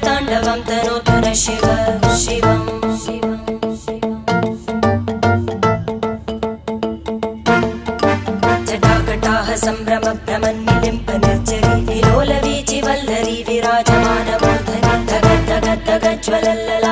ताण्डवं तनोतु न शिव शिवम् जटाकटाः सम्भ्रम भ्रमन्निलिम्प निर्जरी विलोलवीचि वल्लरी विराजमानमूर्धनि धगद्धगद्धगज्ज्वलल्लला